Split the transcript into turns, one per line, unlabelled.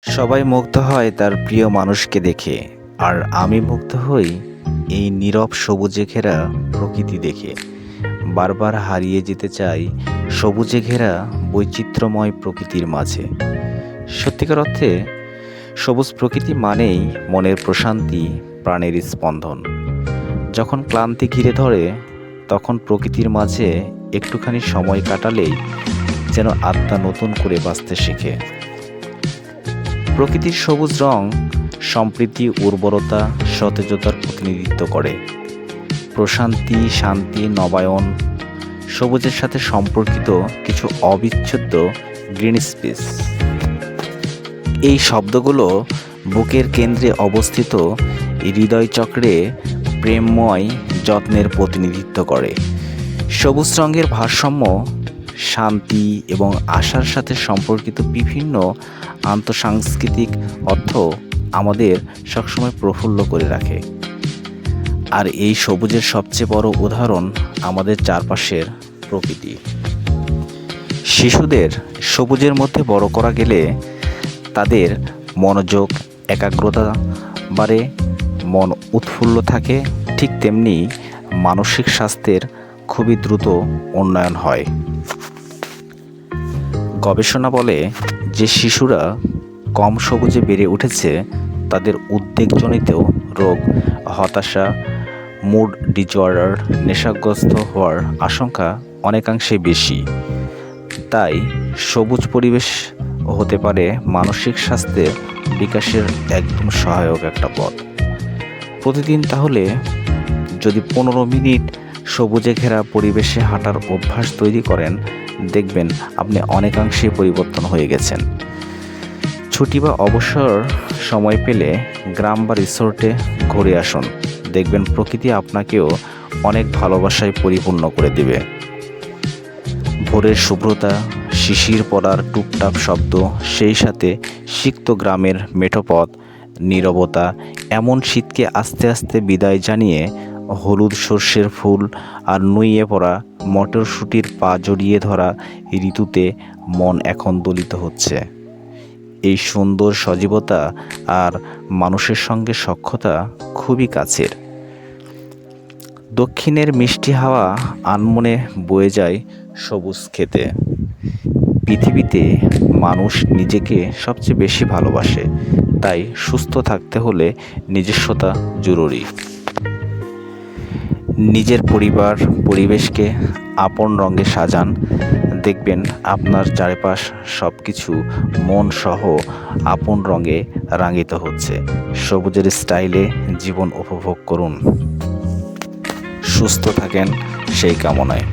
সবাই মুগ্ধ হয় তার প্রিয় মানুষকে দেখে, আর আমি মুগ্ধ হই এই নীরব সবুজে ঘেরা প্রকৃতি দেখে। বারবার হারিয়ে যেতে চাই সবুজে ঘেরা বৈচিত্র্যময় প্রকৃতির মাঝে। সত্যিকার অর্থে সবুজ প্রকৃতি মানেই মনের প্রশান্তি, প্রাণের স্পন্দন। যখন ক্লান্তি ঘিরে ধরে, তখন প্রকৃতির মাঝে একটুখানি সময় কাটালেই যেন আত্মা নতুন করে বাঁচতে শেখে। প্রকৃতির সবুজ রং সম্প্রীতি, উর্বরতা, সতেজতার প্রতিনিধিত্ব করে। প্রশান্তি, শান্তি, নবায়ন, সবুজের সাথে সম্পর্কিত কিছু অবিচ্ছেদ্য গ্রিন স্পেস। এই শব্দগুলো বুকের কেন্দ্রে অবস্থিত হৃদয় চক্রে প্রেমময় যত্নের প্রতিনিধিত্ব করে। সবুজ রঙের ভারসাম্য শান্তি এবং আশার সাথে সম্পর্কিত বিভিন্ন আন্তঃসাংস্কৃতিক অর্থ আমাদের সবসময় প্রফুল্ল করে রাখে। আর এই সবুজের সবচেয়ে বড় উদাহরণ আমাদের চারপাশের প্রকৃতি। শিশুদের সবুজের মধ্যে বড় করা গেলে তাদের মনোযোগ, একাগ্রতা বাড়ে, মন উৎফুল্ল থাকে। ঠিক তেমনি মানসিক স্বাস্থ্যের খুবই দ্রুত উন্নয়ন হয়। গবেষণা বলে যে শিশুরা কম সবুজে বেড়ে উঠেছে, তাদের উদ্বেগজনিত রোগ, হতাশা, মুড ডিসঅর্ডার, নেশাগ্রস্ত হওয়ার আশঙ্কা অনেকাংশে বেশি। তাই সবুজ পরিবেশ হতে পারে মানসিক স্বাস্থ্যের বিকাশের একদম সহায়ক একটা পথ। প্রতিদিন তাহলে যদি 15 মিনিট সবুজে ঘেরা পরিবেশে হাঁটার অভ্যাস তৈরি করেন, দেখবেন আপনি অনেকাংশেই পরিবর্তন হয়ে গেছেন। ছুটি বা অবসর সময় পেলে গ্রাম বা রিসোর্টে ঘুরে আসুন, দেখবেন প্রকৃতি আপনাকেও অনেক ভালোবাসায় পরিপূর্ণ করে দেবে। ভোরের শুভ্রতা, শিশির পড়ার টুপটাপ শব্দ, সেই সাথে সিক্ত গ্রামের মেঠোপথ, নীরবতা, এমন শীতকে আস্তে আস্তে বিদায় জানিয়ে হলুদ সর্ষের ফুল আর নুইয়ে পড়া মটরশুঁটির পা জড়িয়ে ধরা ঋতুতে মন এখন দোলিত হচ্ছে। এই সুন্দর সজীবতা আর মানুষের সঙ্গে সখ্যতা খুবই কাছের। দক্ষিণের মিষ্টি হাওয়া আনমনে বয়ে যায় সবুজ খেতে। পৃথিবীতে মানুষ নিজেকে সবচেয়ে বেশি ভালোবাসে, তাই সুস্থ থাকতে হলে নিজস্বতা জরুরি। নিজের পরিবার, পরিবেশকে আপন রঙে সাজান, দেখবেন আপনার চারপাশ সব কিছু মন সহ আপন রঙে রাঙিত হচ্ছে। সবুজের স্টাইলে জীবন উপভোগ করুন। সুস্থ থাকেন সেই কামনায়।